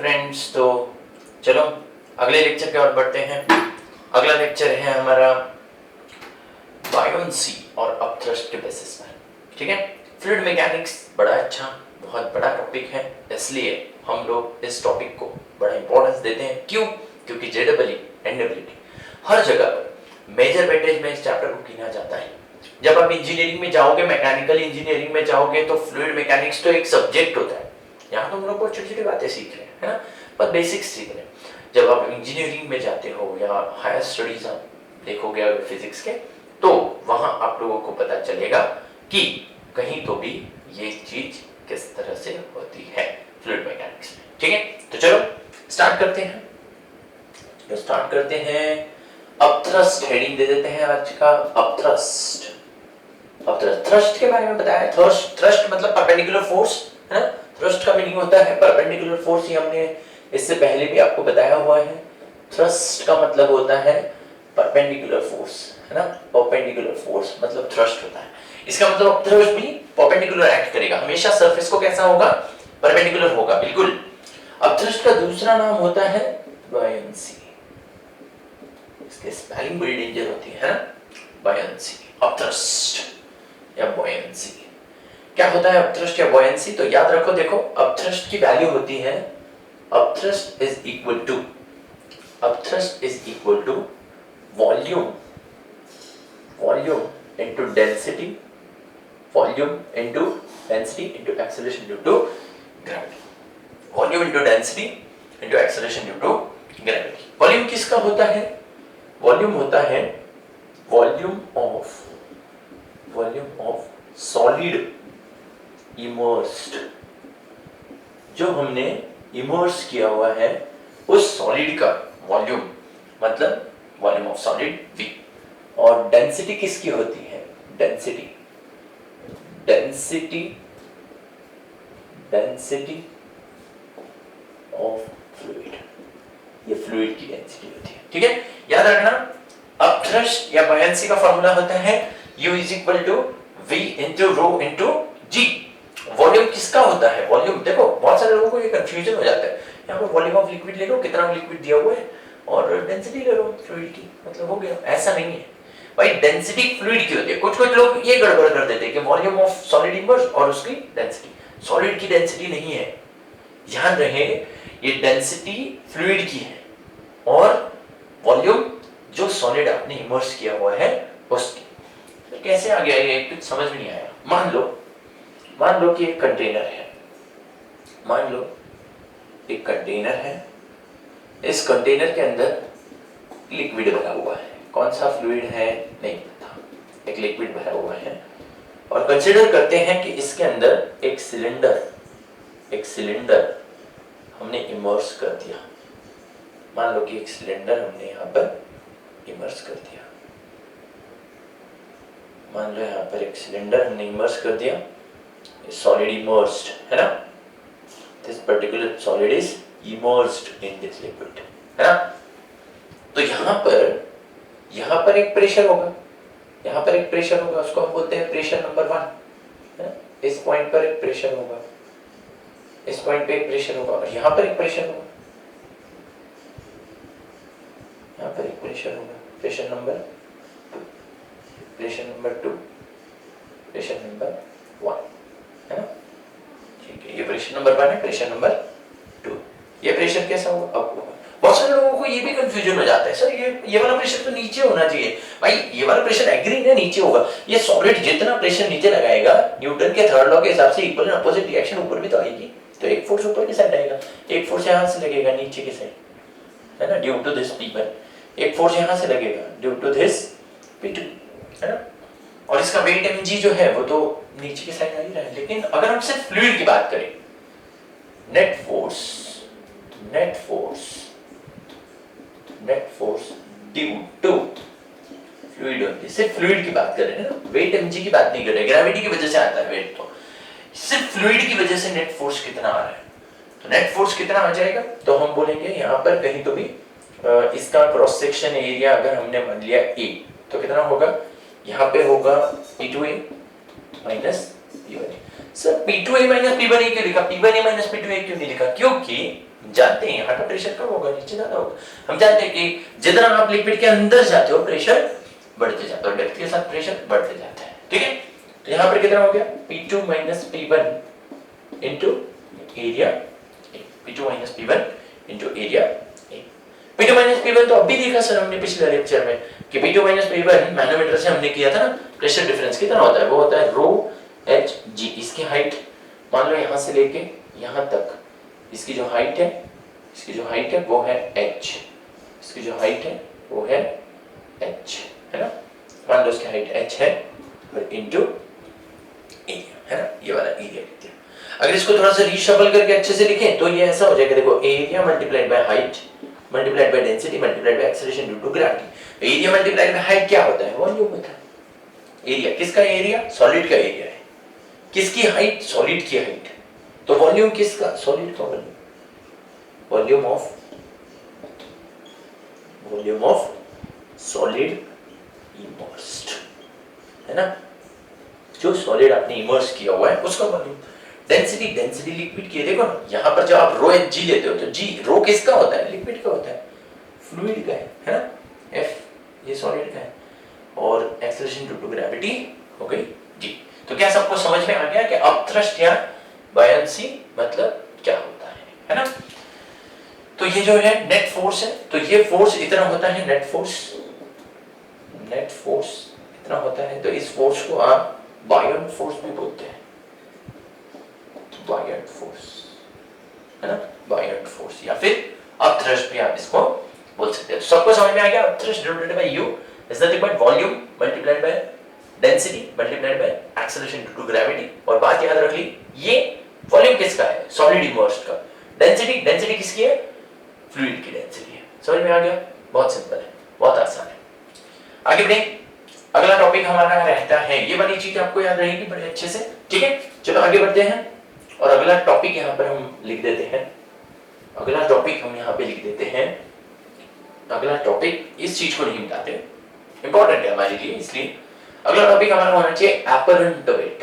Friends, तो चलो अगले लेक्चर की ओर बढ़ते हैं। अगला लेक्चर है हमारा बायोन्सी और अपथ्रस्ट के बेसिस पर। ठीक है, फ्लूइड मैकेनिक्स बड़ा अच्छा बहुत बड़ा टॉपिक है, इसलिए हम लोग इस टॉपिक को बड़ा इंपॉर्टेंस देते हैं। क्यों? क्योंकि जेडब्ल्यू एनडब्ल्यूटी हर जगह पर मेजर वेटेज में इस चैप्टर को गिना जाता है। जब आप इंजीनियरिंग में जाओगे, मैकेनिकल इंजीनियरिंग में जाओगे, तो फ्लूइड मैकेनिक्स तो एक सब्जेक्ट होता है। यहाँ तो हम लोग बहुत छोटी छोटी बातें सीख रहे हैं, है ना, पर बेसिक्स सीख रहे हैं। जब आप इंजीनियरिंग में जाते हो या हायर स्टडीज आप देखोगे अगर फिजिक्स के, तो वहां आप लोगों को पता चलेगा कि कहीं तो भी ये चीज किस तरह से होती है फ्लूइड मैकेनिक्स में। ठीक है, तो चलो स्टार्ट करते हैं। अपथ्रस्ट हेडिंग दे देते हैं आज का। अपथ्रस्ट थ्रस्ट के बारे में बताया। थ्रस्ट मतलब परपेंडिकुलर फोर्स, है ना। थ्रस्ट का मीनिंग होता है परपेंडिकुलर फोर्स। ये हमने इससे पहले भी आपको बताया हुआ है। थ्रस्ट का मतलब होता है परपेंडिकुलर फोर्स, है ना। परपेंडिकुलर फोर्स मतलब थ्रस्ट होता है। इसका मतलब अपथ्रस्ट भी परपेंडिकुलर एक्ट करेगा, हमेशा सरफेस को कैसा होगा, परपेंडिकुलर होगा, बिल्कुल। अपथ्रस्ट का दूसरा नाम होता है बायोन्सी। इसके स्पेलिंग बड़ी डेंजर होती है ना, बायोन्सी, अपथ्रस्ट या बायोन्सी। क्या होता है अपथ्रस्ट या बायोन्सी? तो याद रखो, देखो अपथ्रस्ट की वैल्यू होती है, upthrust is equal to volume into density into acceleration due to gravity। Volume into density into acceleration due to gravity। Volume किसका होता है? वॉल्यूम होता है वॉल्यूम ऑफ सॉलिड इमर्स्ड। जो हमने इमर्स किया हुआ है उस सॉलिड का वॉल्यूम, मतलब वॉल्यूम ऑफ सॉलिड V। और डेंसिटी किसकी होती है? डेंसिटी ऑफ फ्लूइड, ये फ्लूइड की डेंसिटी होती है। ठीक है, याद रखना। अपथ्रस्ट या बायोन्सी का फार्मूला होता है U is equal to V into rho into G। Volume किसका होता है? वॉल्यूम, देखो बहुत सारे लोगों को ये कंफ्यूजन हो जाता है। यहाँ पर वॉल्यूम ऑफ लिक्विड ले लो, कितना लिक्विड दिया हुआ है, और डेंसिटी ले लो फ्लूइड की, मतलब हो गया। ऐसा नहीं है भाई, डेंसिटी फ्लूइड की होती है। कुछ लोग ये गड़बड़ कर देते हैं कि वॉल्यूम ऑफ सॉलिड इमर्स और उसकी डेंसिटी। सॉलिड की डेंसिटी नहीं है, ध्यान रहे, ये डेंसिटी फ्लूइड की है और वॉल्यूम जो सॉलिड आपने इमर्स किया हुआ है उसकी। तो कैसे आ गया ये, कुछ समझ नहीं आया। मान लो कि एक कंटेनर है, इस कंटेनर के अंदर लिक्विड भरा हुआ है। कौन सा फ्लूइड है नहीं पता, एक लिक्विड भरा हुआ है, और कंसीडर करते हैं कि इसके अंदर एक सिलेंडर हमने इमर्स कर दिया। मान लो कि एक सिलेंडर हमने यहाँ पर इमर्स कर दिया। मान लो यहाँ पर एक सिलेंडर हमने इमर्स कर दिया, सॉलिड इमर्स्ड है ना। This particular solid is immersed in this liquid, है ना। तो यहाँ पर एक प्रेशर होगा, उसको हम बोलते हैं प्रेशर नंबर 1। इस पॉइंट पर एक प्रेशर होगा, इस पॉइंट पे एक प्रेशर होगा, और यहाँ पर एक प्रेशर होगा, यहाँ पर एक प्रेशर होगा, प्रेशर नंबर 2, प्रेशर नंबर 1, है ना। ठीक है, ये प्रेशर नंबर 1 है, प्रेशर नंबर 2। ये प्रेशर कैसा होगा? अब होगा। बहुत सारे लोगों को ये भी कंफ्यूजन हो जाता है, सर ये वाला प्रेशर तो नीचे होना चाहिए। भाई ये वाला प्रेशर एग्री है, नीचे होगा। ये सॉलिड जितना प्रेशर नीचे लगाएगा, न्यूटन के थर्ड लॉ के हिसाब से इक्वल एंड अपोजिट रिएक्शन ऊपर भी तो आएगी। तो एक फोर्स ऊपर की साइड आएगा, एक फोर्स यहाँ से लगेगा नीचे की साइड, है ना, ड्यू टू दिस P1। एक फोर्स यहाँ से लगेगा ड्यू टू दिस P2, है ना। और इसका वेट mg जो है वो तो नीचे की साइड आ ही रहा है। लेकिन अगर हम सिर्फ फ्लूइड की बात करें, net force due to fluid होती है। सिर्फ फ्लूइड की बात कर रहे हैं ना, वेट mg की बात नहीं कर रहे। ग्रेविटी की वजह से आता है वेट, तो सिर्फ फ्लूइड की वजह से नेट फोर्स कितना आ रहा है। तो नेट फोर्स कितना आ जाएगा, तो हम बोलेंगे यहाँ पर कहीं तो भी इसका क्रॉस सेक्शन एरिया अगर हमने मान लिया A, तो कितना होगा, यहाँ पे होगा P2A minus P1A। Sir P2A minus P1A क्यों लिखा, P1A माइनस P2A क्यों नहीं लिखा? क्योंकि जानते हैं यहाँ का प्रेशर कम होगा, नीचे ज्यादा होगा। हम जानते हैं कि जितना आप लिक्विड के अंदर जाते हो प्रेशर बढ़ते जाता है, डेप्थ के साथ प्रेशर बढ़ते जाता है, ठीक है। तो यहाँ पर कितना हो गया, P2 minus P1 into area, P2 minus P1 into area. P2 minus P1 तो अभी देखा सर हमने पिछले लेक्चर में कि P2 माइनस P1 मैनोमीटर से हमने किया था ना, प्रेशर डिफरेंस कितना होता है, वो होता है रो एच जी। इसकी हाइट मान लो यहाँ से लेके यहाँ तक, इसकी जो हाइट है, इसकी जो हाइट है वो है h, इसकी जो हाइट है वो है h, है ना। मान लो इसकी हाइट h है और इनटू एरिया, है ना, ये वाला एरिया लिखते हैं। अगर इसको थोड़ा सा रीशफल करके अच्छे से लिखें तो ये ऐसा हो जाएगा, देखो area multiplied by height multiplied by density multiplied by acceleration due to gravity. Area multiplied by height क्या होता है, वॉल्यूम होता है। एरिया किसका, एरिया सॉलिड का एरिया है, किसकी हाइट, सॉलिड की हाइट। तो वॉल्यूम किसका, सॉलिड का volume, volume of solid immersed, है ना, जो सॉलिड आपने इमर्स किया हुआ है उसका वॉल्यूम। डेंसिटी, डेंसिटी लिक्विड की, देखो ना यहाँ पर जब आप रो एच जी लेते हो तो जी रो किसका होता है, लिक्विड का होता है, फ्लूइड का है ना, एफ ये सॉलिड का है, और एक्सेलरेशन ड्यू टू ग्रेविटी हो गई जी। तो क्या सबको समझ में आ गया कि अपथ्रस्ट या बायंसी मतलब क्या होता है ना। तो ये जो है नेट फोर्स है, तो ये फोर्स इतना होता है, नेट फोर्स इतना होता है। तो इस फोर्स को आप बायोंट फोर्स भी बोलते हैं, बायोंट फोर्स, है ना, बायोंट फोर्स या फिर अपथ्रस्ट भी आप इसको बोल सकते हैं। सबको समझ में आ गया, upthrust divided by U is nothing but volume multiplied by density multiplied by acceleration due to gravity. और बात याद रख ली, ये वॉल्यूम किसका है, सॉलिड इमर्स्ड का। डेंसिटी किसकी है, फ्लूइड की डेंसिटी है। समझ में आ गया, बहुत सिंपल है, बहुत आसान है। आगे बढ़े, अगला टॉपिक हमारा रहता है, ये वाली चीज आपको याद रहेगी बड़े अच्छे से, ठीक है। चलो आगे बढ़ते हैं और अगला टॉपिक यहाँ पर हम लिख देते हैं, अगला टॉपिक हम यहाँ पे लिख देते हैं। अगला टॉपिक इस चीज को नहीं मिटाते, इंपॉर्टेंट है हमारे लिए, इसलिए अगला टॉपिक हमारा होना चाहिए एपरेंट वेट।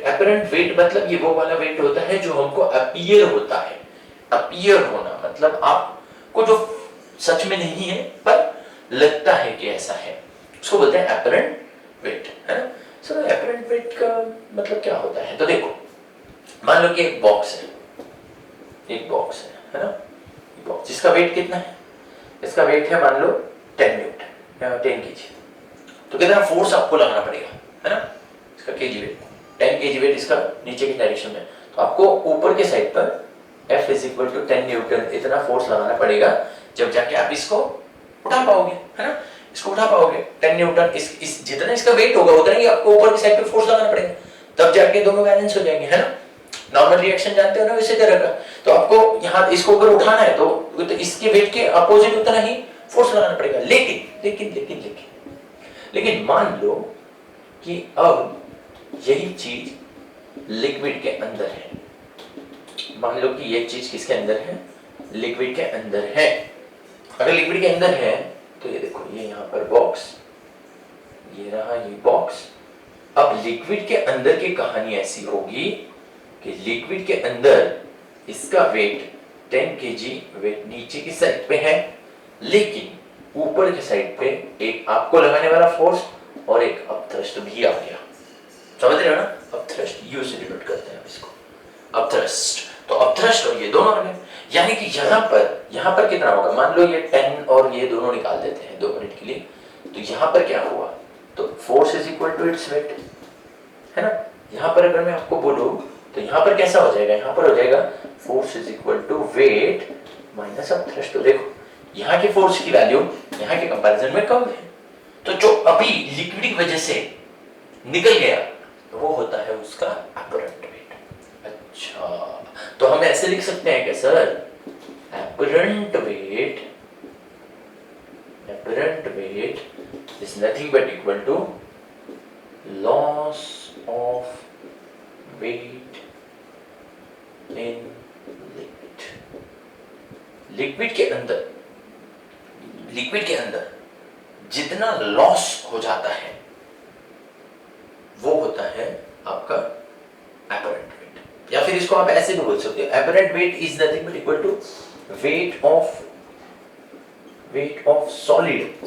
एपरेंट वेट मतलब ये वो वाला वेट होता है जो हमको अपीयर होता है। अपीयर होना मतलब आपको जो सच में नहीं है पर लगता है कि ऐसा है, उसको बोलते हैं एपरेंट वेट, है ना। सर एपरेंट वेट का मतलब क्या होता है, तो देखो मान लो कि एक बॉक्स है ना, बॉक्स जिसका वेट कितना है, इसका वेट है मान लो 10 न्यूटन या 10 केजी। तो कितना फोर्स आपको लगाना पड़ेगा, है ना, इसका केजी वेट 10 केजी वेट इसका नीचे की डायरेक्शन में, तो आपको ऊपर के साइड पर F = 10 न्यूटन इतना फोर्स लगाना पड़ेगा, जब जाके आप इसको उठा पाओगे, है ना, इसको उठा पाओगे 10 न्यूटन। इस जितना इसका वेट होगा उतना ही आपको ऊपर की साइड पे फोर्स लगाना पड़ेगा, तब जाके दोनों बैलेंस हो जाएंगे, है ना। नॉर्मल रिएक्शन जानते हो ना वैसे तरह का। तो आपको यहाँ इसको ऊपर उठाना है तो इसके वेट के अपोजिट उतना ही फोर्स लगाना पड़ेगा। लेकिन मान लो कि अब यही चीज लिक्विड के अंदर है, मान लो कि ये चीज किसके अंदर है, लिक्विड के अंदर है। अगर लिक्विड के अंदर है तो ये देखो, ये यहाँ पर बॉक्स, ये रहा ये बॉक्स। अब लिक्विड के अंदर की कहानी ऐसी होगी कि लिक्विड के अंदर इसका वेट 10 केजी वेट नीचे की साइड पे है, लेकिन ऊपर की साइड पे एक आपको लगाने वाला फोर्स और एक अपथ्रस्ट भी आ गया। समझ रहे हो ना, अपथ्रस्ट यू से डिनोट करते हैं इसको, अपथ्रस्ट। तो अपथ्रस्ट और ये दोनों आ गए, यानी कि यहाँ पर कितना होगा, मान लो ये 10 और ये दोनों निकाल देते हैं 2 मिनट के लिए, तो यहाँ पर क्या हुआ, तो फोर्स = इट्स वेट, है ना। यहाँ पर अगर मैं आपको बोलूं तो यहाँ पर कैसा हो जाएगा, यहाँ पर हो जाएगा फोर्स = वेट माइनस अपथ्रस्ट। तो देखो यहाँ के फोर्स की वैल्यू यहाँ के कंपैरिजन में कम है, तो जो अभी लिक्विड की वजह से निकल गया तो वो होता है उसका एपरेंट वेट। अच्छा, तो हम ऐसे लिख सकते हैं कि sir apparent weight is nothing but equal to loss of weight in liquid के अंदर जितना लॉस हो जाता है वो होता है आपका एपरेंट वेट, या फिर इसको आप ऐसे भी बोल सकते हो, apparent weight is nothing but equal to weight of solid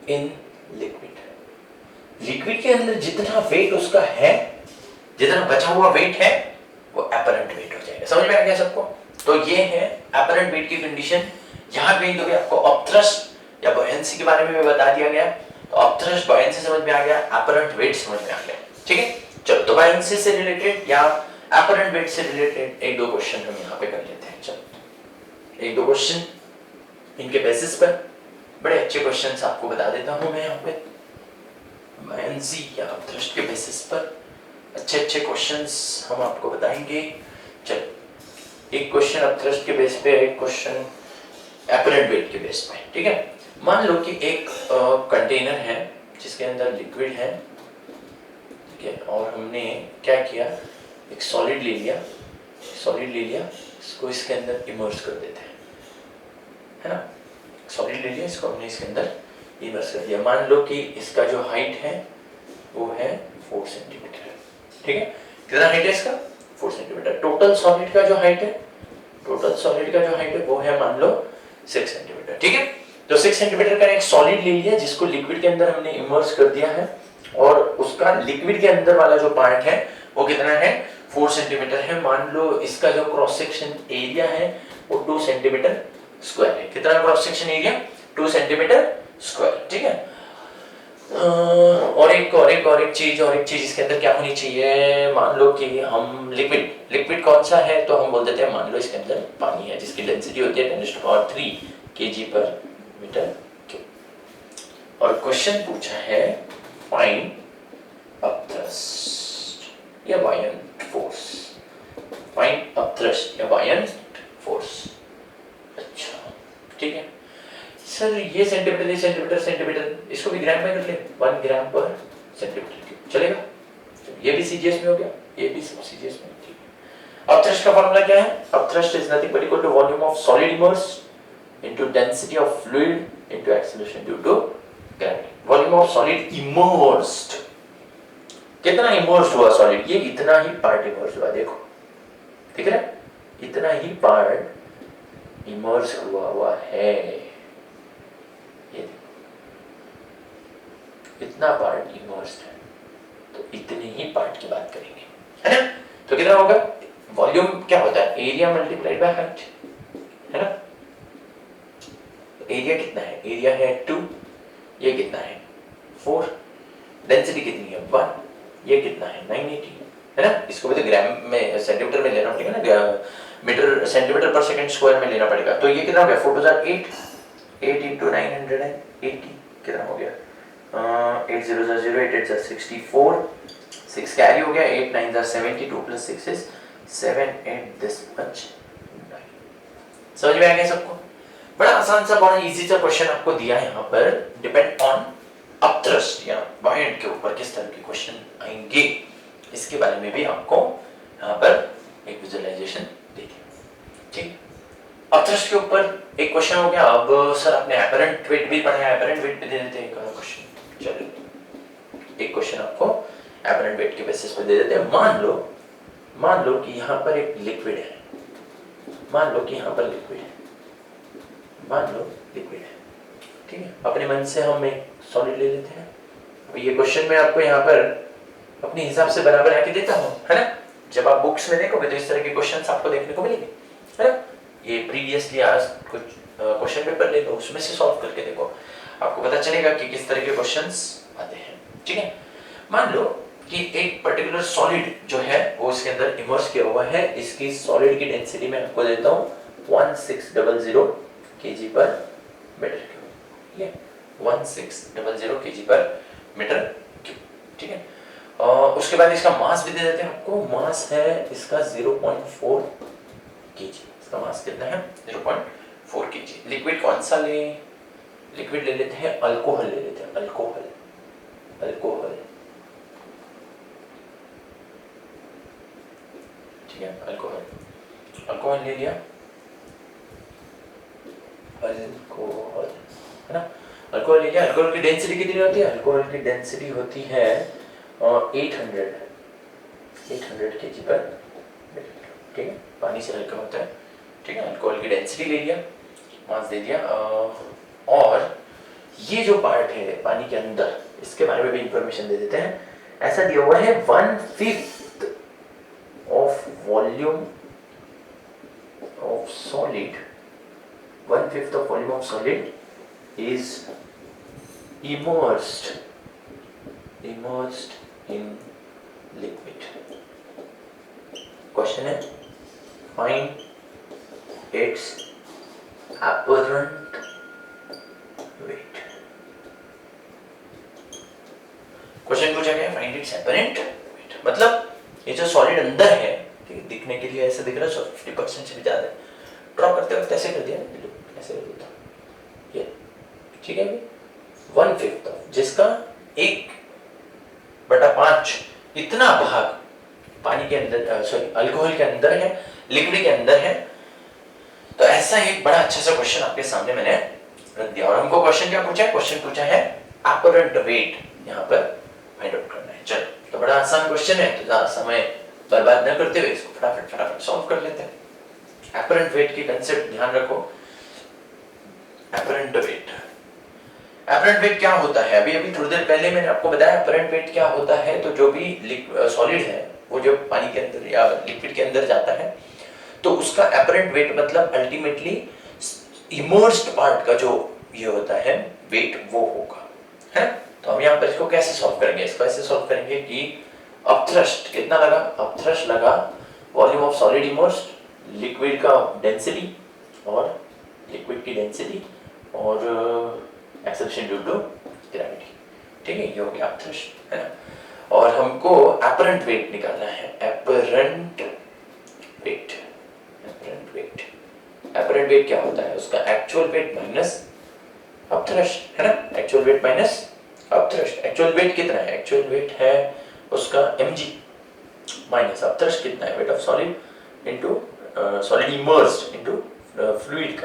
in liquid. Liquid के अंदर जितना वेट उसका है, जितना बचा हुआ वेट है, वो एपरेंट वेट हो जाएगा। समझ में आ गया सबको? तो ये है एपरेंट वेट की कंडीशन। यहां कहीं तो भी आपको अपथ्रस्ट या बॉयंसी के बारे में भी बता दिया गया, तो अपथ्रस्ट बॉयंसी समझ में आ गया, एपरेंट वेट समझ में आ गया। ठीक है, चलो तो बॉयंसी से रिलेटेड या एपरेंट वेट से रिलेटेड एक दो क्वेश्चन हम यहाँ पे कर लेते हैं। चलो एक दो क्वेश्चन इनके बेसिस पर, बड़े अच्छे क्वेश्चंस आपको बता देता हूं मैं यहाँ पे, बॉयंसी या अपथ्रस्ट के बेसिस पर अच्छे अच्छे क्वेश्चंस हम आपको बताएंगे। चलो एक क्वेश्चन अपथ्रस्ट के बेस पे, एक क्वेश्चन एपरेंट वेट के बेस पे। ठीक है, मान लो कि एक कंटेनर है जिसके अंदर लिक्विड है, ठीक है, और हमने क्या किया, एक सॉलिड ले लिया, इसको इसके अंदर इमर्स कर देते हैं, है ना। सॉलिड ले लिया, इसको हमने इसके अंदर इमर्स कर दिया। मान लो कि इसका जो हाइट है वो है 4 सेंटीमीटर। ठीक है, कितना हाइट है इसका? 4 सेंटीमीटर। टोटल सॉलिड का जो हाइट है, वो है मान लो 6 सेंटीमीटर। ठीक है, तो 6 सेंटीमीटर का एक सॉलिड ले लिया जिसको लिक्विड के अंदर हमने इमर्स कर दिया है, और उसका लिक्विड के अंदर वाला जो पार्ट है वो कितना है? 4 सेंटीमीटर है। मान लो इसका जो क्रॉस सेक्शन एरिया है वो 2 सेंटीमीटर स्क्वायर है। कितना cross section area? 2 centimetre square. ठीक है, और एक चीज इसके अंदर क्या होनी चाहिए? मान लो कि हम लिक्विड कौन सा है, तो हम बोल देते हैं मान लो इसके अंदर पानी है जिसकी डेंसिटी होती है 10⁻³ kg/m³। और क्वेश्चन पूछा है फाइंड अपथ्रस्ट या बायंट फोर्स। फाइंड अपथ्रस्ट या बायंट फोर्स। अच्छा ठीक है सर, ये सेंटीमीटर, इसको भी ग्राम में कर ले, 1 ग्राम पर सेंटीमीटर चलेगा। ये भी सीजीएस में हो गया, ये भी सीजीएस में। ठीक है, अपथ्रस्ट का फार्मूला क्या है? Upthrust is nothing but equal to volume of solid immersed into density of fluid into acceleration due to gravity. Volume of solid immersed, कितना इमर्स्ड हुआ सॉलिड? ये इतना ही पार्ट इमर्स्ड हुआ, देखो ठीक है, इतना ही पार्ट इमर्स हुआ है, इतना पार्ट इमर्स्ड है, तो इतने ही पार्ट की बात करेंगे, है ना। तो कितना होगा? वॉल्यूम क्या होता है? एरिया मल्टीप्लाइड बाय हाइट, है ना। एरिया कितना है? एरिया है 2, ये कितना है 4, डेंसिटी कितनी है 1, ये कितना है 980, है ना। इसको भी तो ग्राम में सेंटीमीटर में लेना पड़ेगा ना, मीटर सेंटीमीटर पर सेकंड स्क्वायर में लेना पड़ेगा। तो ये कितना हो गया? 4 into 980 कितना हो गया? 8 0 0 8 8 64, 6 कैरी हो गया, 8 9 72 प्लस 6 इज 7 8 दिस मच 9। समझ में आ गया सबको? बड़ा आसान सा, बड़ा इजी सा क्वेश्चन आपको दिया है यहाँ पर। डिपेंड ऑन अपथ्रस्ट या बायंट के ऊपर किस तरह के क्वेश्चन आएंगे, इसके बारे में भी आपको यहाँ पर एक विजुअलाइजेशन दे दी। ठीक, अपथ्रस्ट के ऊपर एक क्वेश्चन हो गया। अब सर आपने एपरेंट वेट भी पढ़ा है, एपरेंट वेट भी दे देते हैं एक क्वेश्चन। चलिए एक क्वेश्चन आपको एपरेंट वेट के बेसिस पे दे देते हैं। मान लो कि यहाँ पर एक लिक्विड है, ठीक है। अपने मन से हम एक सॉलिड ले लेते हैं। अभी ये क्वेश्चन मैं आपको यहाँ पर अपने हिसाब से बना के देता हूँ, है ना। जब आप बुक्स में देखोगे तो इस तरह के क्वेश्चंस आपको देखने को मिलेंगे, है ना। ये प्रीवियसली आज कुछ क्वेश्चन पेपर ले लो, उसमें से सॉल्व करके देखो, आपको पता चलेगा कि किस तरह के क्वेश्चंस आते हैं। ठीक है, मान लो कि एक पर्टिकुलर सॉलिड जो है वो इसके अंदर इमर्स किया हुआ है। इसकी सॉलिड की डेंसिटी मैं आपको देता हूँ 1600 kg/m³। ठीक है, 1600 kg/m³। ठीक है, उसके बाद इसका मास भी दे देते हैं आपको। मास है इसका 0.4 kg। इसका मास कितना है? 0.4 kg। लिक्विड कौन सा ले? लिक्विड ले लेते हैं अल्कोहल, अल्कोहल। ठीक है, अल्कोहल ले लिया, अल्कोहल, है ना। अल्कोहल ले लिया। अल्कोहल की डेंसिटी कितनी होती है? अल्कोहल की डेंसिटी होती है 800 kg/m³। ठीक है, पानी से हल्का होता है, ठीक है। अल्कोहल की डेंसिटी ले लिया, मास दे दिया, और ये जो पार्ट है पानी के अंदर, इसके बारे में भी इंफॉर्मेशन दे देते हैं। ऐसा दिया हुआ है 1/5 of volume of solid, 1/5 of volume of solid is immersed in liquid. Question है, find its apparent weight. Question पूछा गया फाइंड इट्स apparent weight, मतलब ये जो सॉलिड अंदर है, ठीक है, दिखने के लिए ऐसे दिख रहा है 50% से भी ज्यादा है, ड्रॉ करते वक्त ऐसे कर दिया, ऐसे कर देता ये, ठीक है। 1/5 जिसका 1/5 इतना भाग पानी के अंदर, सॉरी अल्कोहल के अंदर है, लिक्विड के अंदर है। तो ऐसा एक बड़ा अच्छा सा क्वेश्चन आपके सामने मैंने रख दिया, और हमको क्वेश्चन क्या पूछा है, क्वेश्चन पूछा है अपरेंट वेट यहाँ पर फाइंड आउट करना है। चलो, तो बड़ा आसान क्वेश्चन है, तो ज्यादा समय बर्बाद न करते हुए इसको फटाफट सॉल्व कर लेते हैं। अपरेंट वेट की कंसेप्ट ध्यान रखो। अपरेंट वेट, अपरेंट वेट क्या होता है, अभी थोड़ी देर पहले मैंने आपको बताया अपरेंट वेट क्या होता है। तो जो भी सॉलिड है वो जब पानी के अंदर या लिक्विड के अंदर जाता है तो उसका अपरेंट वेट मतलब अल्टीमेटली इमर्स्ड पार्ट का जो ये होता है वेट वो होगा, है ना। तो हम यहाँ पर इसको कैसे सॉल्व करेंगे, इसको ऐसे सॉल्व करेंगे कि अपथ्रस्ट कितना लगा, अपथ्रस्ट लगा volume of solid immersed, liquid का डेंसिटी और लिक्विड की डेंसिटी और एक्सेलरेशन ड्यू टू ग्रेविटी, ठीक है, ये हो गया अपथ्रस्ट, है ना। और हमको अपरेंट वेट निकालना है, अपरेंट वेट। अपरेंट वेट क्या होता है, उसका एक्चुअल वेट माइनस अपथ्रस्ट, है ना। Actual wait minus upthrust, actual wait कितना है, एक्चुअल वेट है उसका mg माइनस अपथ्रस्ट कितना है, wait of solid into solid immersed into fluid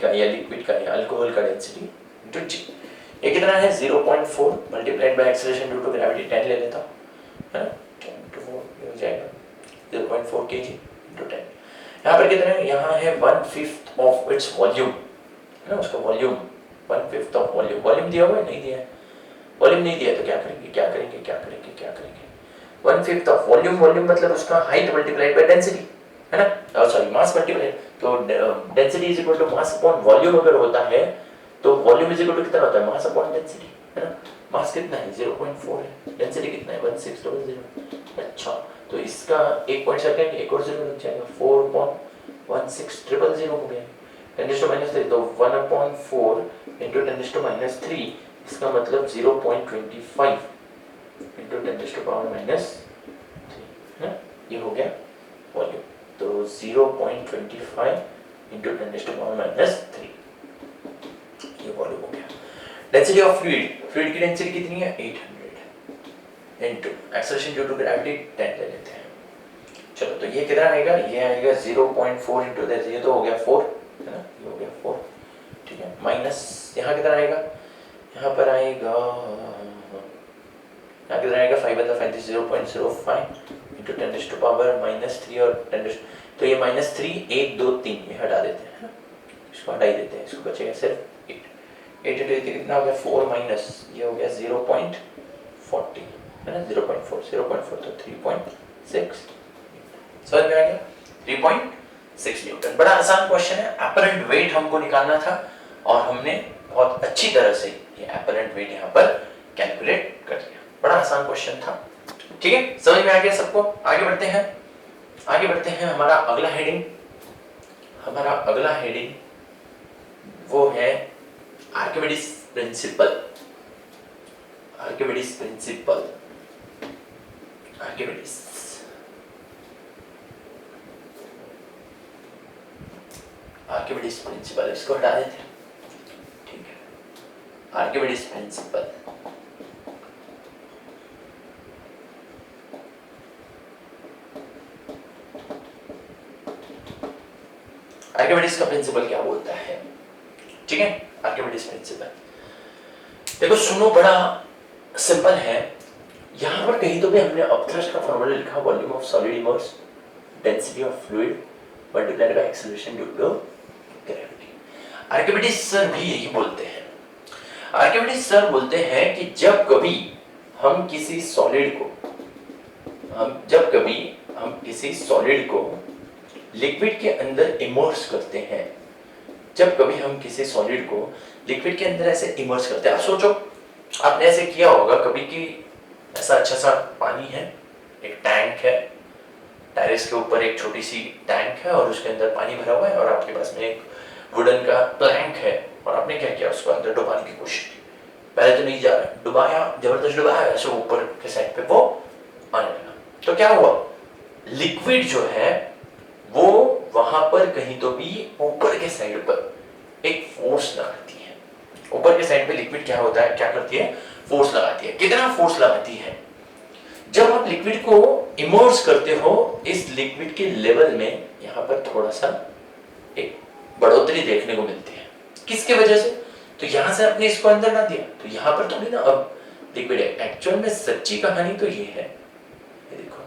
का या लिक्विड का या अल्कोहल का डेंसिटी इनटू g। ये कितना है 0.4 multiplied by acceleration due to gravity 10 ले लेता हूं, है ना, 10 to 4 ये हो जाएगा 0.4 kg इनटू 10। यहाँ पर कितना है, यहाँ है 1/5 ऑफ इट्स वॉल्यूम, है ना, उसका वॉल्यूम 1/5 ऑफ वॉल्यूम। वॉल्यूम दिया हुआ है, नहीं दिया है, वॉल्यूम नहीं दिया तो क्या करेंगे 1/5 ऑफ वॉल्यूम, वॉल्यूम मतलब उसका हाइट मल्टीप्लाइड बाय डेंसिटी, है ना, सॉरी मास मल्टीप्लाइड, तो density is equal to mass upon volume अगर होता है तो वॉल्यूम इज इक्वल टू कितना होता है, मास अपॉन डेंसिटी, है ना। मास कितना है 0.4 है, डेंसिटी कितना है 1600। अच्छा, तो इसका एक पॉइंट रखेंगे, एक और जीरो लग जाएगा, 4/1600 हो गया, 10⁻³ तो 1/4 into 10⁻³ इसका मतलब 0.25 into 10⁻³ है, ये हो गया वॉल्यूम। तो 0.25 into 10⁻³ ये वॉल्यूम हो गया। डेंसिटी ऑफ फ्लूइड की डेंसिटी कितनी है 800 into acceleration due to gravity 10 ले लेते हैं। चलो, तो ये कितना आएगा, ये आएगा 0.4 into this, ये तो हो गया 4, है ना, ये हो गया 4, ठीक है, माइनस यहाँ कितना आएगा, यहाँ पर आएगा, यहाँ कितना आएगा 5/5 0.05 into 10⁻³ और 10, तो ये -3 1 2 3 ये हटा देते हैं, इसको हटा ही देते हैं, इसको बचेगा सिर्फ 8 into कितना हो गया 4 माइनस ये हो गया 0.40, है ना, 0.4 तो 3.6, समझ में आ गया, 3.6 न्यूटन। बड़ा आसान क्वेश्चन है, अपरेंट वेट हमको निकालना था और हमने बहुत अच्छी तरह से ये अपरेंट वेट यहाँ पर कैलकुलेट कर लिया। बड़ा आसान क्वेश्चन था, ठीक है, समझ में आ गया सबको। आगे बढ़ते हैं, हमारा अगला हेडिंग वो है आर्किमिडीज प्रिंसिपल। आर्किमिडीज प्रिंसिपल इसको हटा देते हैं, ठीक है। आर्किमिडीज प्रिंसिपल, आर्किमिडीज का प्रिंसिपल क्या बोलता है, ठीक है। आर्किमिडीज प्रिंसिपल देखो, सुनो, बड़ा सिंपल है। यहां पर कहीं तो भी हमने अपथ्रस्ट का फॉर्मूला लिखा, volume of solid immersed, density of fluid multiplied by acceleration due to gravity. Archimedes sir भी यही बोलते हैं। आर्किमिडीज सर बोलते हैं कि जब कभी हम किसी सॉलिड को लिक्विड के अंदर इमर्स करते हैं, जब कभी हम किसी सॉलिड को लिक्विड के अंदर ऐसे इमर्स करते हैं, आप सोचो आपने ऐसे किया होगा कभी कि ऐसा अच्छा सा पानी है, एक टैंक है, टेरेस के ऊपर एक छोटी सी टैंक है और उसके अंदर पानी भरा हुआ है और आपके पास में एक वुडन का प्लैंक है और आपने क्या किया, उसको अंदर डुबाने की कोशिश की। पहले तो नहीं जा रहा, डुबाया, जबरदस्त डुबाया, ऐसे ऊपर के साइड पे वो आने लगा। तो क्या हुआ, लिक्विड जो है वो वहां पर कहीं तो भी ऊपर के साइड पर एक फोर्स लगाती है। ऊपर के साइड पे लिक्विड क्या होता है, क्या करती है, फोर्स लगाती है। कितना फोर्स लगाती है, जब आप लिक्विड को इमर्स करते हो इस लिक्विड के लेवल में यहाँ पर थोड़ा सा एक बढ़ोतरी देखने को मिलती है। किसके वजह से, तो यहां से आपने इसको अंदर ना दिया तो यहाँ पर थोड़ी ना अब लिक्विड है। एक्चुअल में सच्ची कहानी तो ये है, ये देखो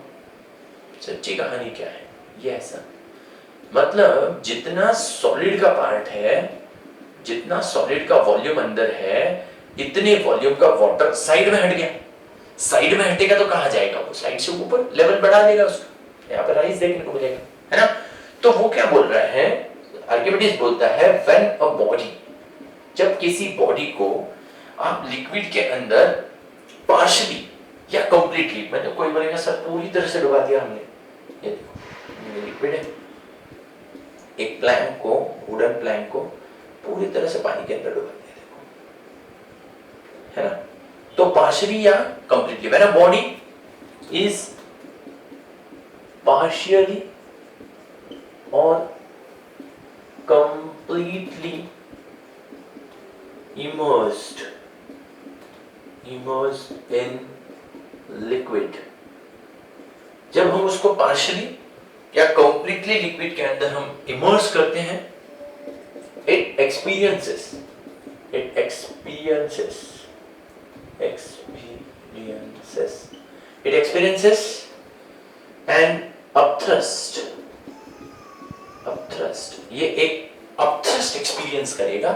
सच्ची कहानी क्या है, ये ऐसा, मतलब जितना सॉलिड का पार्ट है, जितना सॉलिड का वॉल्यूम अंदर है, इतने वॉल्यूम का वाटर साइड में हट गया। साइड में हटेगा तो कहां जाएगा, वो साइड से ऊपर लेवल बढ़ा देगा उसका, यहाँ पर राइज देखने को मिलेगा, है ना। तो वो क्या बोल रहा है, आर्किमिडीज बोलता है व्हेन अ बॉडी, जब किसी बॉडी को आप लिक्विड के अंदर पार्शियली या कंप्लीटली, मतलब कोई बोलेगा सर पूरी तरह से डुबा दिया हमने, ये देखो ये लिक्विड है, एक प्लैंक को, वुडन प्लैंक को पूरी तरह से पानी के अंदर डुबा दिया, देखो, है ना। तो पार्शियली या completely, when a body is partially और completely immersed in liquid, जब हम उसको partially या completely लिक्विड के अंदर हम इमर्स करते हैं, it experiences an upthrust, ये एक अपथ्रस्ट एक्सपीरियंस करेगा,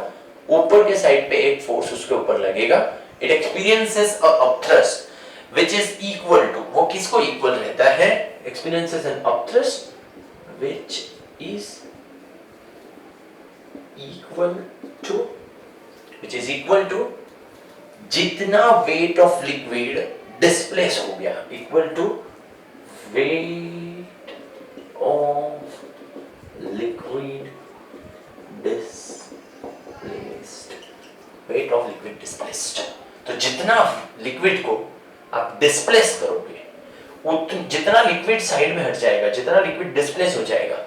ऊपर के साइड पे एक फोर्स उसके ऊपर लगेगा, it experiences a upthrust which is equal to, वो किसको इक्वल रहता है, experiences an upthrust which is equal to जितना वेट ऑफ लिक्विड डिस्प्लेस हो गया, equal to weight of liquid displaced, तो जितना लिक्विड को आप डिस्प्लेस करोगे, जितना लिक्विड साइड में हट जाएगा, जितना लिक्विड डिस्प्लेस हो जाएगा,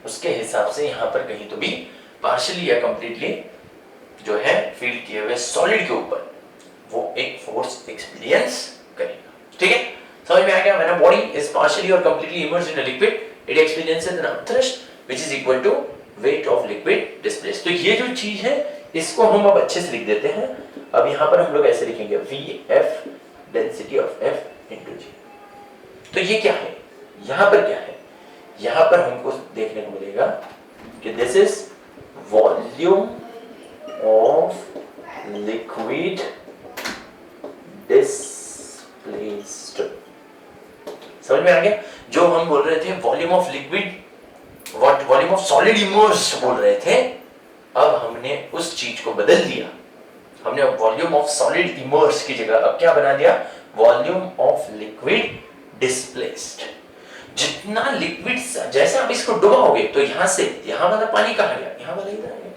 उसके हिसाब से यहाँ पर कहीं तो भी पार्शियली या कंप्लीटली जो है फील किए हुए सॉलिड के ऊपर वो एक फोर्स एक्सपीरियंस करेगा। ठीक है, समझ में आ गया। When a body is partially और completely immersed in a liquid, it experiences an upthrust which is equal to weight of liquid displaced। तो ये जो चीज है इसको हम अब अच्छे से लिख देते हैं। अब यहाँ पर हम लोग ऐसे लिखेंगे Vf density of F into G। तो ये क्या है, यहाँ पर क्या है, यहाँ पर हमको देखने को मिलेगा कि this is volume of liquid displaced। समझ में आ गया, जो हम बोल रहे थे volume of liquid, volume of solid immersed बोल रहे थे, अब हमने उस चीज को बदल दिया, हमने वॉल्यूम ऑफ सॉलिड इमर्स्ड की जगह अब क्या बना दिया, वॉल्यूम ऑफ लिक्विड डिस्प्लेस्ड। जितना लिक्विड, जैसे आप इसको डुबाओगे तो यहां से यहां वाला पानी कहां गया, यहां वाला इधर आ गया,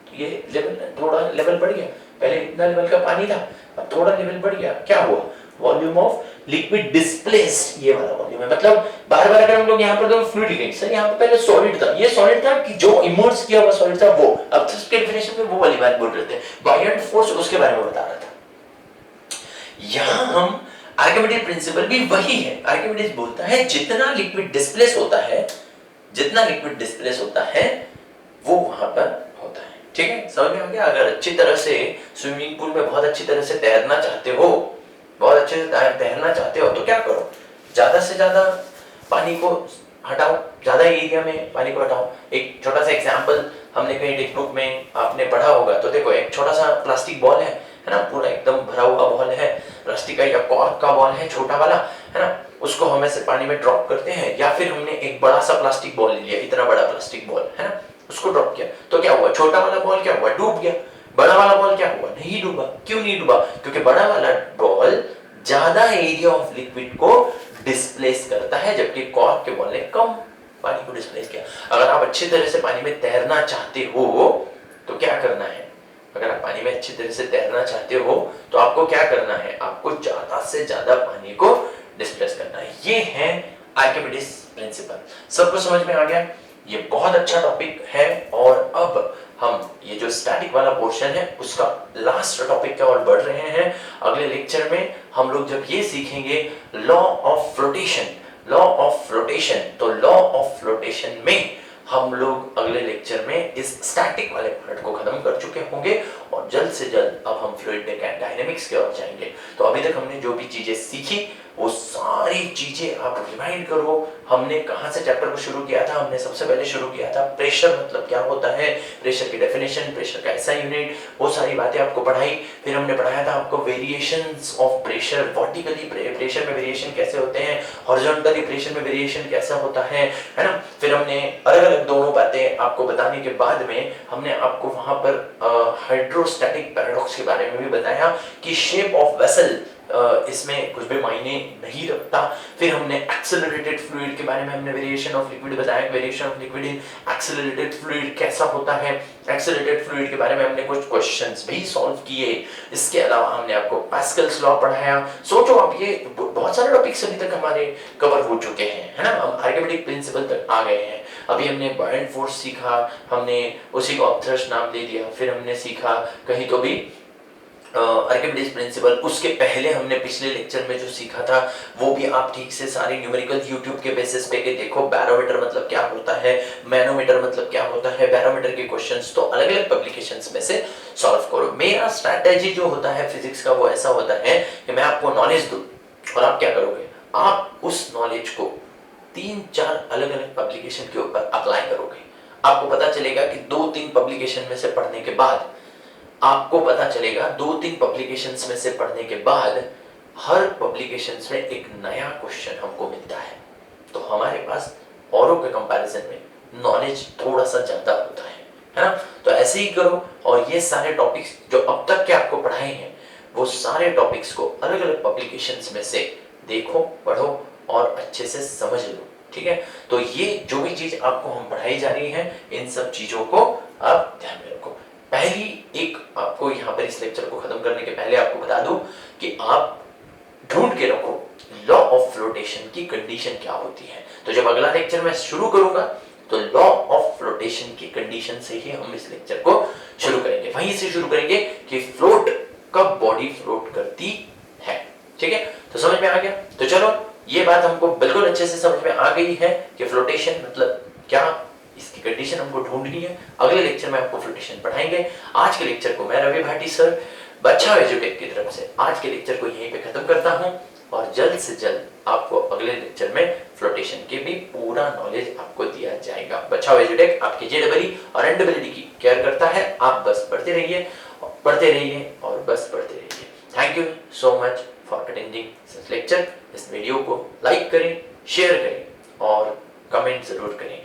तो ये लेवल थोड़ा लेवल बढ़ गया, पहले इतना लेवल का पानी था, अब थोड़ा लेवल बढ़ गया, क्या हुआ, वॉल्यूम ऑफ लिक्विड डिस्प्लेस्ड, ये वाला वॉल्यूम है। मतलब बार बार अगर हम लोग यहाँ पर तो फ्लूइड लिखेंगे, सर यहाँ पे पहले सॉलिड था, ये सॉलिड था कि जो इमर्स किया हुआ सॉलिड था वो, अब तो उसके डेफिनेशन में वो वाली बात बोल रहे थे, बायंट फोर्स उसके बारे में बता रहा था। यहाँ हम आर्किमिडीज प्रिंसिपल भी वही है, आर्किमिडीज बोलता है जितना लिक्विड डिस्प्लेस होता है, जितना लिक्विड डिस्प्लेस होता है वो वहां पर होता है। ठीक है, समझ में आ गया। अगर अच्छी तरह से स्विमिंग पूल में बहुत अच्छी तरह से तैरना चाहते हो, बहुत अच्छे से तैरना चाहते हो तो क्या करो, ज्यादा से ज्यादा पानी को हटाओ, ज्यादा एरिया में पानी को हटाओ। एक छोटा सा एग्जांपल हमने कहीं टेक्स्ट बुक में आपने पढ़ा होगा, तो देखो एक छोटा सा प्लास्टिक बॉल है ना, पूरा एकदम भरा हुआ बॉल है, प्लास्टिक का या कॉर्क का बॉल है छोटा वाला, है ना, उसको हम ऐसे पानी में ड्रॉप करते हैं, या फिर हमने एक बड़ा सा प्लास्टिक बॉल ले लिया, इतना बड़ा प्लास्टिक बॉल है ना, उसको ड्रॉप किया, तो क्या हुआ, छोटा वाला बॉल क्या हुआ, डूब गया। बड़ा वाला बॉल क्या हुआ, नहीं डूबा। क्यों नहीं डूबा, क्योंकि बड़ा वाला बॉल ज्यादा एरिया ऑफ लिक्विड को डिस्प्लेस करता है, जबकि कॉर्क के बॉल ने कम पानी को डिस्प्लेस किया। अगर आप अच्छी तरह से पानी में तैरना चाहते हो तो क्या करना है, अगर आप पानी में अच्छी तरह से तैरना चाहते हो तो आपको क्या करना है, आपको ज्यादा से ज्यादा पानी को डिस्प्लेस करना है। ये है आर्किमिडीज प्रिंसिपल। सबको समझ में आ गया? ये बहुत अच्छा टॉपिक है। और अब हम ये जो स्टैटिक वाला पोर्शन है उसका लास्ट टॉपिक की ओर बढ़ रहे हैं। अगले लेक्चर में हम लोग जब ये सीखेंगे law of flotation, law of flotation, तो लॉ ऑफ फ्लोटेशन में हम लोग अगले लेक्चर में इस स्टैटिक वाले पार्ट को खत्म कर चुके होंगे और जल्द से जल्द अब हम फ्लूइड डायनेमिक्स की ओर जाएंगे। तो अभी तक हमने जो भी चीजें सीखी वो सारी चीजें आप रिमाइंड करो। हमने कहां से चैप्टर को शुरू किया था, हमने सबसे पहले शुरू किया था प्रेशर मतलब क्या होता है, प्रेशर की डेफिनेशन, प्रेशर का ऐसा यूनिट, वो सारी बातें आपको पढ़ाई। फिर हमने पढ़ाया था आपको variations of pressure, vertically pressure में वेरिएशन कैसे होते हैं, हॉरिजॉन्टली प्रेशर में वेरिएशन कैसा होता है ना। फिर हमने अलग अलग दोनों बातें आपको बताने के बाद में हमने आपको वहां पर हाइड्रोस्टैटिक पैराडॉक्स के बारे में भी बताया कि शेप ऑफ वेसल इसमें कुछ भी मायने नहीं रखता। फिर हमने एक्सेलरेटेड फ्लूइड के बारे में हमने वेरिएशन ऑफ लिक्विड बताया, variation of liquid in accelerated fluid कैसा होता है। एक्सेलरेटेड फ्लूइड के बारे में हमने कुछ क्वेश्चंस भी सॉल्व किए। इसके अलावा हमने आपको पास्कल्स लॉ पढ़ाया। सोचो आप, ये बहुत सारे टॉपिक्स अभी तक हमारे कवर हो चुके हैं, है ना। हम आर्किमिडीज प्रिंसिपल तक आ गए हैं। अभी हमने बॉयंट फोर्स सीखा, हमने उसी को अपथ्रस्ट नाम दे दिया। फिर हमने सीखा कहीं तो भी आर्किमिडीज प्रिंसिपल। उसके पहले हमने पिछले लेक्चर में जो सीखा था वो भी आप ठीक से सारी न्यूमेरिकल यूट्यूब के बेसिस पे के देखो। बैरोमीटर मतलब क्या होता है, मैनोमीटर मतलब क्या होता है, बैरोमीटर के क्वेश्चंस तो अलग अलग पब्लिकेशंस में से सॉल्व करो। मेरा स्ट्रैटेजी जो होता है फिजिक्स का वो ऐसा होता है कि मैं आपको नॉलेज दूं और आप क्या करोगे, आप उस नॉलेज को 3-4 अलग अलग पब्लिकेशन के ऊपर अप्लाई करोगे। आपको पता चलेगा कि 2-3 पब्लिकेशन में से पढ़ने के बाद आपको पता चलेगा 2-3 पब्लिकेशंस में से पढ़ने के बाद हर पब्लिकेशंस में एक नया क्वेश्चन हमको मिलता है। तो हमारे पास औरों के कंपैरिजन में नॉलेज थोड़ा सा ज्यादा होता है ना। तो ऐसे ही करो और ये सारे टॉपिक्स जो अब तक के आपको पढ़ाए हैं वो सारे टॉपिक्स को अलग अलग पब्लिकेशंस में से देखो, पढ़ो और अच्छे से समझ लो, ठीक है। तो ये जो भी चीज आपको हम पढ़ाई जा रही है इन सब चीजों को आप ध्यान में रखो। पहली एक आपको यहाँ पर इस लेक्चर को खत्म करने के पहले आपको बता दूं कि आप ढूंढ के रखो लॉ ऑफ फ्लोटेशन की कंडीशन क्या होती है। तो जब अगला लेक्चर मैं शुरू करूंगा तो लॉ ऑफ फ्लोटेशन की कंडीशन से ही हम इस लेक्चर को शुरू करेंगे। वहीं से शुरू करेंगे कि फ्लोट कब बॉडी फ्लोट करती है, ठीक है। तो समझ में आ गया? तो चलो ये बात हमको बिल्कुल अच्छे से समझ में आ गई है कि फ्लोटेशन मतलब क्या, इसकी कंडीशन हमको ढूंढनी है। अगले लेक्चर में आपको फ्लोटेशन पढ़ाएंगे। आज के लेक्चर को मैं रवि भाटी सर बच्चा एजुटेक की तरफ से आज के लेक्चर को यहीं पे खत्म करता हूं और जल्द से जल्द आपको अगले लेक्चर में फ्लोटेशन के भी पूरा नॉलेज आपको दिया जाएगा। बच्चा एजुटेक आपकी जेडबली और एनडबलडी की केयर करता है। आप बस पढ़ते रहिए और बस पढ़ते रहिए। Thank you so much for attending this lecture. इस वीडियो को लाइक करें, शेयर करें और कमेंट जरूर करें।